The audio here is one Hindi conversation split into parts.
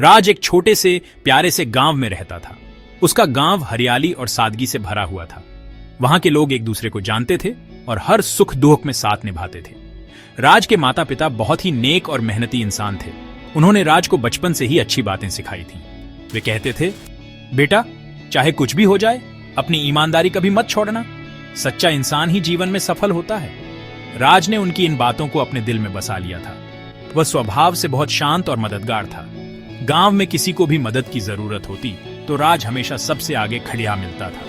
राज एक छोटे से प्यारे से गांव में रहता था। उसका गांव हरियाली और सादगी से भरा हुआ था। वहां के लोग एक दूसरे को जानते थे और हर सुख दुख में साथ निभाते थे। राज के माता पिता बहुत ही नेक और मेहनती इंसान थे। उन्होंने राज को बचपन से ही अच्छी बातें सिखाई थी। वे कहते थे, बेटा चाहे कुछ भी हो जाए, अपनी ईमानदारी कभी मत छोड़ना। सच्चा इंसान ही जीवन में सफल होता है। राज ने उनकी इन बातों को अपने दिल में बसा लिया था। वह स्वभाव से बहुत शांत और मददगार था। गांव में किसी को भी मदद की जरूरत होती तो राज हमेशा सबसे आगे खड़िया मिलता था।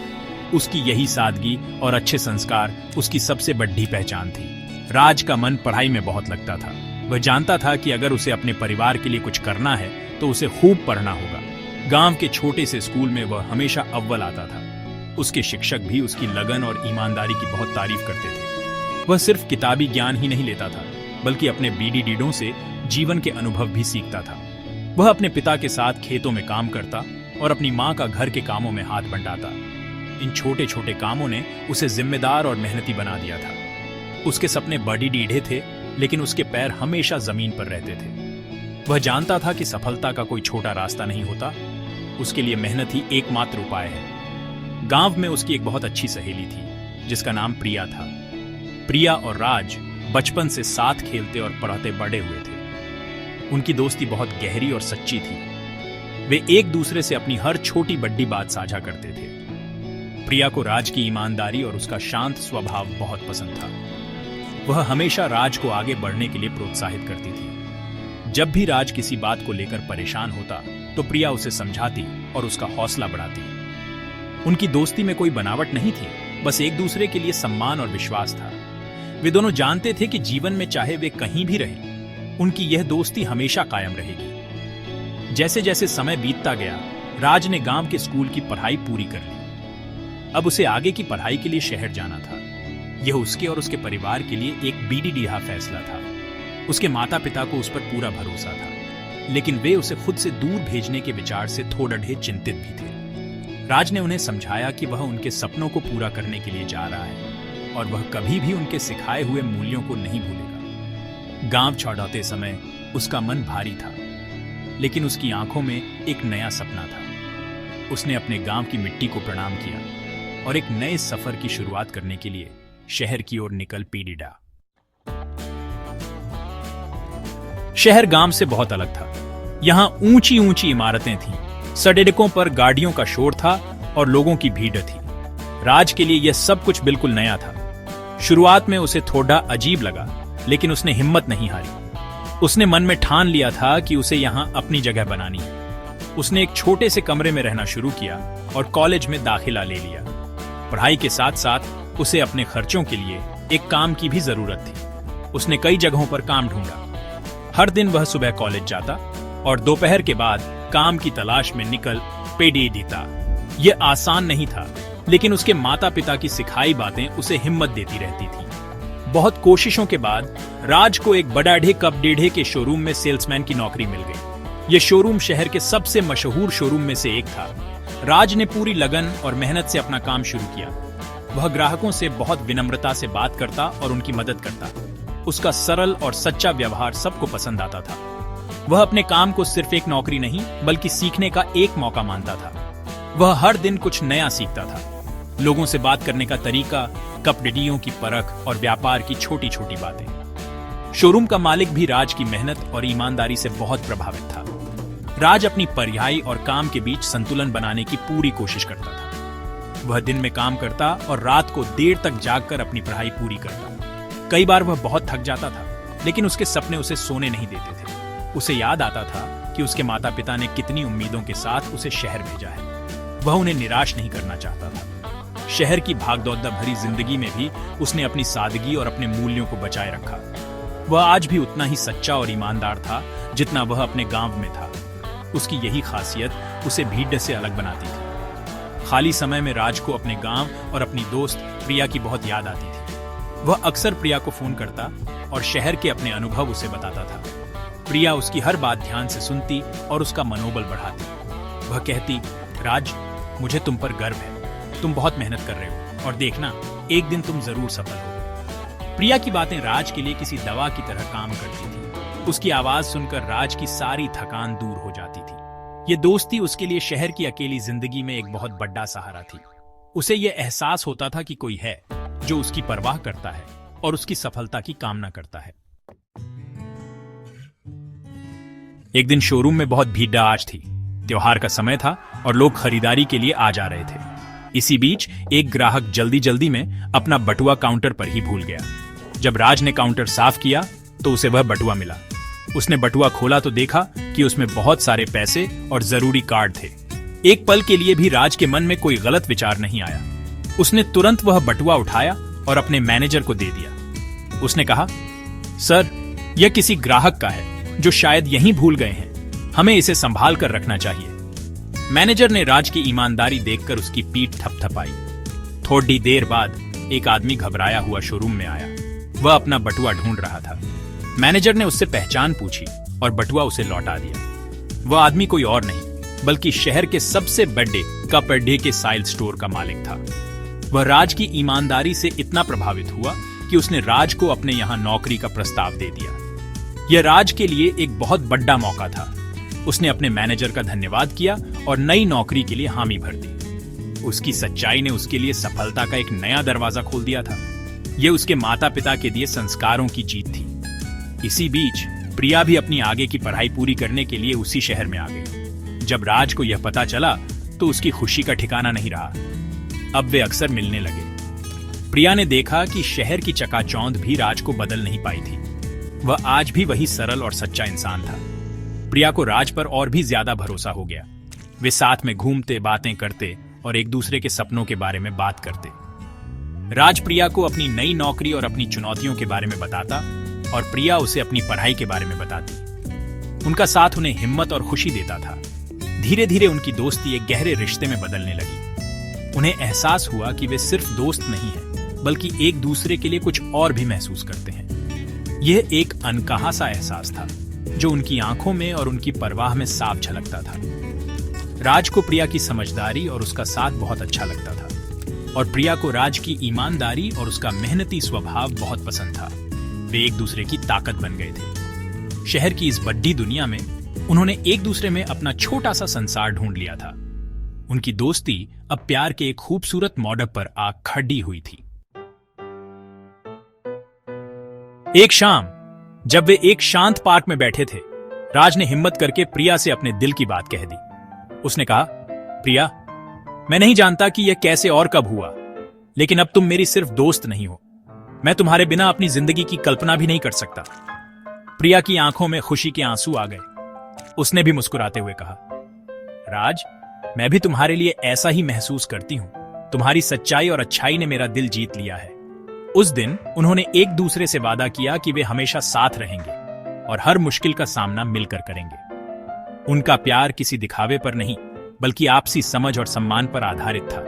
उसकी यही सादगी और अच्छे संस्कार उसकी सबसे बड़ी पहचान थी। राज का मन पढ़ाई में बहुत लगता था। वह जानता था कि अगर उसे अपने परिवार के लिए कुछ करना है तो उसे खूब पढ़ना होगा। गांव के छोटे से स्कूल में वह हमेशा अव्वल आता था। उसके शिक्षक भी उसकी लगन और ईमानदारी की बहुत तारीफ करते थे। वह सिर्फ किताबी ज्ञान ही नहीं लेता था, बल्कि अपने बीड़ी डीडों से जीवन के अनुभव भी सीखता था। वह अपने पिता के साथ खेतों में काम करता और अपनी माँ का घर के कामों में हाथ बंटाता। इन छोटे छोटे कामों ने उसे जिम्मेदार और मेहनती बना दिया था। उसके सपने बड़ी डीढ़े थे, लेकिन उसके पैर हमेशा जमीन पर रहते थे। वह जानता था कि सफलता का कोई छोटा रास्ता नहीं होता। उसके लिए मेहनत ही एकमात्र उपाय है। गांव में उसकी एक बहुत अच्छी सहेली थी जिसका नाम प्रिया था। प्रिया और राज बचपन से साथ खेलते और पढ़ते बड़े हुए थे। उनकी दोस्ती बहुत गहरी और सच्ची थी। वे एक दूसरे से अपनी हर छोटी बड़ी बात साझा करते थे। प्रिया को राज की ईमानदारी और उसका शांत स्वभाव बहुत पसंद था। वह हमेशा राज को आगे बढ़ने के लिए प्रोत्साहित करती थी। जब भी राज किसी बात को लेकर परेशान होता तो प्रिया उसे समझाती और उसका हौसला बढ़ाती। उनकी दोस्ती में कोई बनावट नहीं थी, बस एक दूसरे के लिए सम्मान और विश्वास था। वे दोनों जानते थे कि जीवन में चाहे वे कहीं भी रहें, उनकी यह दोस्ती हमेशा कायम रहेगी। जैसे जैसे समय बीतता गया, राज ने गांव के स्कूल की पढ़ाई पूरी कर ली। अब उसे आगे की पढ़ाई के लिए शहर जाना था। यह उसके और उसके परिवार के लिए एक बीड़ी फैसला था। उसके माता पिता को उस पर पूरा भरोसा था, लेकिन वे उसे खुद से दूर भेजने के विचार से थोड़ा ढेर चिंतित भी थे। राज ने उन्हें समझाया कि वह उनके सपनों को पूरा करने के लिए जा रहा है और वह कभी भी उनके सिखाए हुए मूल्यों को नहीं भूलेगा। गांव छोड़ते समय उसका मन भारी था, लेकिन उसकी आंखों में एक नया सपना था। उसने अपने गांव की मिट्टी को प्रणाम किया और एक नए सफर की शुरुआत करने के लिए शहर की ओर निकल पीडीडा। शहर गांव से बहुत अलग था। यहां ऊंची ऊंची इमारतें थीं, सड़कों पर गाड़ियों का शोर था और लोगों की भीड़ थी। राज के लिए यह सब कुछ बिल्कुल नया था। शुरुआत में उसे थोड़ा अजीब लगा, लेकिन उसने हिम्मत नहीं हारी। उसने मन में ठान लिया था कि उसे यहां अपनी जगह बनानी है। उसने एक छोटे से कमरे में रहना शुरू किया और कॉलेज में दाखिला ले लिया। पढ़ाई के साथ साथ उसे अपने खर्चों के लिए एक काम की भी जरूरत थी। उसने कई जगहों पर काम ढूंढा। हर दिन वह सुबह कॉलेज जाता और दोपहर के बाद काम की तलाश में निकल पेडी देता। यह आसान नहीं था, लेकिन उसके माता पिता की सिखाई बातें उसे हिम्मत देती रहती थी। बहुत कोशिशों के बाद राज को एक बड़ा कप डेढ़े के शोरूम में सेल्समैन की नौकरी मिल गई। यह शोरूम शहर के सबसे मशहूर शोरूम में से एक था। राज ने पूरी लगन और मेहनत से अपना काम शुरू किया। वह ग्राहकों से बहुत विनम्रता से बात करता और उनकी मदद करता। उसका सरल और सच्चा व्यवहार सबको पसंद आता था। वह अपने काम को सिर्फ एक नौकरी नहीं, बल्कि सीखने का एक मौका मानता था। वह हर दिन कुछ नया सीखता था। लोगों से बात करने का तरीका, कपड़ियों की परख और व्यापार की छोटी छोटी बातें। शोरूम का मालिक भी राज की मेहनत और ईमानदारी से बहुत प्रभावित था। राज अपनी पढ़ाई और काम के बीच संतुलन बनाने की पूरी कोशिश करता था। वह दिन में काम करता और रात को देर तक जागकर अपनी पढ़ाई पूरी करता। कई बार वह बहुत थक जाता था, लेकिन उसके सपने उसे सोने नहीं देते थे। उसे याद आता था कि उसके माता पिता ने कितनी उम्मीदों के साथ उसे शहर भेजा है। वह उन्हें निराश नहीं करना चाहता था। शहर की भागदौड़ भरी जिंदगी में भी उसने अपनी सादगी और अपने मूल्यों को बचाए रखा। वह आज भी उतना ही सच्चा और ईमानदार था जितना वह अपने गांव में था। उसकी यही खासियत उसे भीड़ से अलग बनाती थी। खाली समय में राज को अपने गांव और अपनी दोस्त प्रिया की बहुत याद आती थी। वह अक्सर प्रिया को फोन करता और शहर के अपने अनुभव उसे बताता था। प्रिया उसकी हर बात ध्यान से सुनती और उसका मनोबल बढ़ाती। वह कहती, राज, मुझे तुम पर गर्व है। तुम बहुत मेहनत कर रहे हो और देखना, एक दिन तुम जरूर सफल होगे। प्रिया की बातें राज के लिए किसी दवा की तरह काम करती थी। उसकी आवाज सुनकर राज की सारी थकान दूर हो जाती थी। ये दोस्ती उसके लिए शहर की अकेली जिंदगी में एक बहुत बड़ा सहारा थी। उसे ये एहसास होता था कि कोई है जो उसकी परवाह करता है और उसकी सफलता की कामना करता है। एक दिन शोरूम में बहुत भीड़ थी। त्योहार का समय था और लोग खरीदारी के लिए आ जा रहे थे। इसी बीच एक ग्राहक जल्दी जल्दी में अपना बटुआ काउंटर पर ही भूल गया। जब राज ने काउंटर साफ किया तो उसे वह बटुआ मिला। उसने बटुआ खोला तो देखा कि उसमें बहुत सारे पैसे और जरूरी कार्ड थे। एक पल के लिए भी राज के मन में कोई गलत विचार नहीं आया। उसने तुरंत वह बटुआ उठाया और अपने मैनेजर को दे दिया। उसने कहा, सर, यह किसी ग्राहक का है जो शायद यहीं भूल गए हैं। हमें इसे संभाल कर रखना चाहिए। मैनेजर ने राज की ईमानदारी देखकर उसकी पीठ थपथपाई। थोड़ी देर बाद एक आदमी घबराया हुआ शोरूम में आया। वह अपना बटुआ ढूंढ रहा था। मैनेजर ने उससे पहचान पूछी और बटुआ उसे लौटा दिया। वह आदमी कोई और नहीं बल्कि शहर के सबसे बड़े कपड़े के साइल स्टोर का मालिक था। वह राज की ईमानदारी से इतना प्रभावित हुआ कि उसने राज को अपने यहां नौकरी का प्रस्ताव दे दिया। यह राज के लिए एक बहुत बड़ा मौका था। उसने अपने मैनेजर का धन्यवाद किया और नई नौकरी के लिए हामी भर दी। उसकी सच्चाई ने उसके लिए सफलता का एक नया दरवाजा खोल दिया था। यह उसके माता पिता के दिए संस्कारों की जीत थी। इसी बीच प्रिया भी अपनी आगे की पढ़ाई पूरी करने के लिए उसी शहर में आ गई। जब राज को यह पता चला तो उसकी खुशी का ठिकाना नहीं रहा। अब वे अक्सर मिलने लगे। प्रिया ने देखा कि शहर की चकाचौंध भी राज को बदल नहीं पाई थी। वह आज भी वही सरल और सच्चा इंसान था। प्रिया को राज पर और भी ज्यादा भरोसा हो गया। वे साथ में घूमते, बातें करते और एक दूसरे के सपनों के बारे में बात करते। राज प्रिया को अपनी नई नौकरी और अपनी चुनौतियों के बारे में बताता और प्रिया उसे अपनी पढ़ाई के बारे में बताती। उनका साथ उन्हें हिम्मत और खुशी देता था। धीरे धीरे उनकी दोस्ती एक गहरे रिश्ते में बदलने लगी। उन्हें एहसास हुआ कि वे सिर्फ दोस्त नहीं हैं, बल्कि एक दूसरे के लिए कुछ और भी महसूस करते हैं। यह एक अनकहा सा एहसास था जो उनकी आंखों में और उनकी परवाह में साफ झलकता था। राज को प्रिया की समझदारी और उसका साथ बहुत अच्छा लगता था और प्रिया को राज की ईमानदारी और उसका मेहनती स्वभाव बहुत पसंद था। वे एक दूसरे की ताकत बन गए थे। शहर की इस बड़ी दुनिया में उन्होंने एक दूसरे में अपना छोटा सा संसार ढूंढ लिया था। उनकी दोस्ती अब प्यार के एक खूबसूरत मॉडल पर आ खड़ी हुई थी। एक शाम जब वे एक शांत पार्क में बैठे थे, राज ने हिम्मत करके प्रिया से अपने दिल की बात कह दी। उसने कहा, प्रिया, मैं नहीं जानता कि यह कैसे और कब हुआ, लेकिन अब तुम मेरी सिर्फ दोस्त नहीं हो। मैं तुम्हारे बिना अपनी जिंदगी की कल्पना भी नहीं कर सकता। प्रिया की आंखों में खुशी के आंसू आ गए। उसने भी मुस्कुराते हुए कहा, राज, मैं भी तुम्हारे लिए ऐसा ही महसूस करती हूं। तुम्हारी सच्चाई और अच्छाई ने मेरा दिल जीत लिया है। उस दिन उन्होंने एक दूसरे से वादा किया कि वे हमेशा साथ रहेंगे और हर मुश्किल का सामना मिलकर करेंगे। उनका प्यार किसी दिखावे पर नहीं बल्कि आपसी समझ और सम्मान पर आधारित था।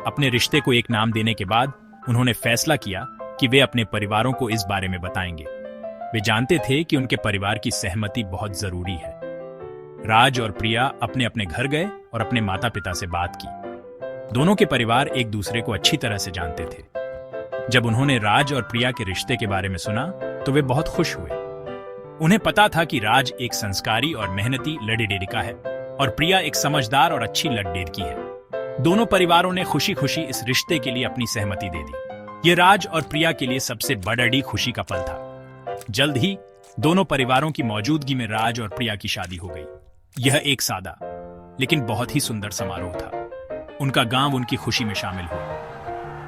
अपने रिश्ते को एक नाम देने के बाद उन्होंने फैसला किया कि वे अपने परिवारों को इस बारे में बताएंगे। वे जानते थे कि उनके परिवार की सहमति बहुत जरूरी है। राज और प्रिया अपने अपने घर गए और अपने माता पिता से बात की। दोनों के परिवार एक दूसरे को अच्छी तरह से जानते थे। जब उन्होंने राज और प्रिया के रिश्ते के बारे में सुना तो वे बहुत खुश हुए। उन्हें पता था कि राज एक संस्कारी और मेहनती लड़ेडेरिका है और प्रिया एक समझदार और अच्छी लड़डेरकी है। दोनों परिवारों ने खुशी खुशी इस रिश्ते के लिए अपनी सहमति दे दी। यह राज और प्रिया के लिए सबसे बड़ी खुशी का पल था। जल्द ही दोनों परिवारों की मौजूदगी में राज और प्रिया की शादी हो गई। यह एक सादा लेकिन बहुत ही सुंदर समारोह था। उनका गांव उनकी खुशी में शामिल हुआ।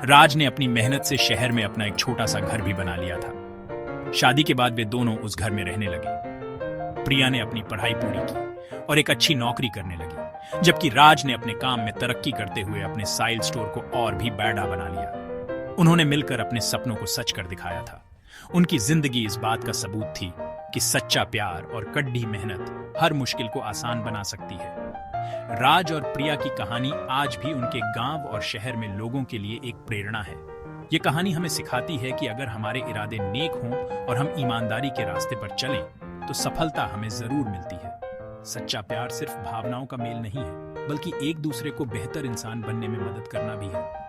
राज ने अपनी मेहनत से शहर में अपना एक छोटा सा घर भी बना लिया था। शादी के बाद वे दोनों उस घर में रहने लगे। प्रिया ने अपनी पढ़ाई पूरी की और एक अच्छी नौकरी करने लगी, जबकि राज ने अपने काम में तरक्की करते हुए अपने साइल स्टोर को और भी बड़ा बना लिया। उन्होंने मिलकर अपने सपनों को सच कर दिखाया था। उनकी जिंदगी इस बात का सबूत थी कि सच्चा प्यार और कड़ी मेहनत हर मुश्किल को आसान बना सकती है। राज और प्रिया की कहानी आज भी उनके गांव और शहर में लोगों के लिए एक प्रेरणा है। ये कहानी हमें सिखाती है कि अगर हमारे इरादे नेक हों और हम ईमानदारी के रास्ते पर चलें तो सफलता हमें जरूर मिलती है। सच्चा प्यार सिर्फ भावनाओं का मेल नहीं है बल्कि एक दूसरे को बेहतर इंसान बनने में मदद करना भी है।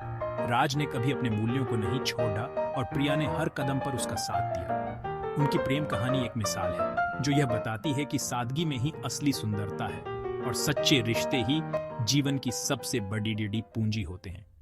राज ने कभी अपने मूल्यों को नहीं छोड़ा और प्रिया ने हर कदम पर उसका साथ दिया। उनकी प्रेम कहानी एक मिसाल है जो यह बताती है कि सादगी में ही असली सुंदरता है। और सच्चे रिश्ते ही जीवन की सबसे बड़ी पूंजी होते हैं।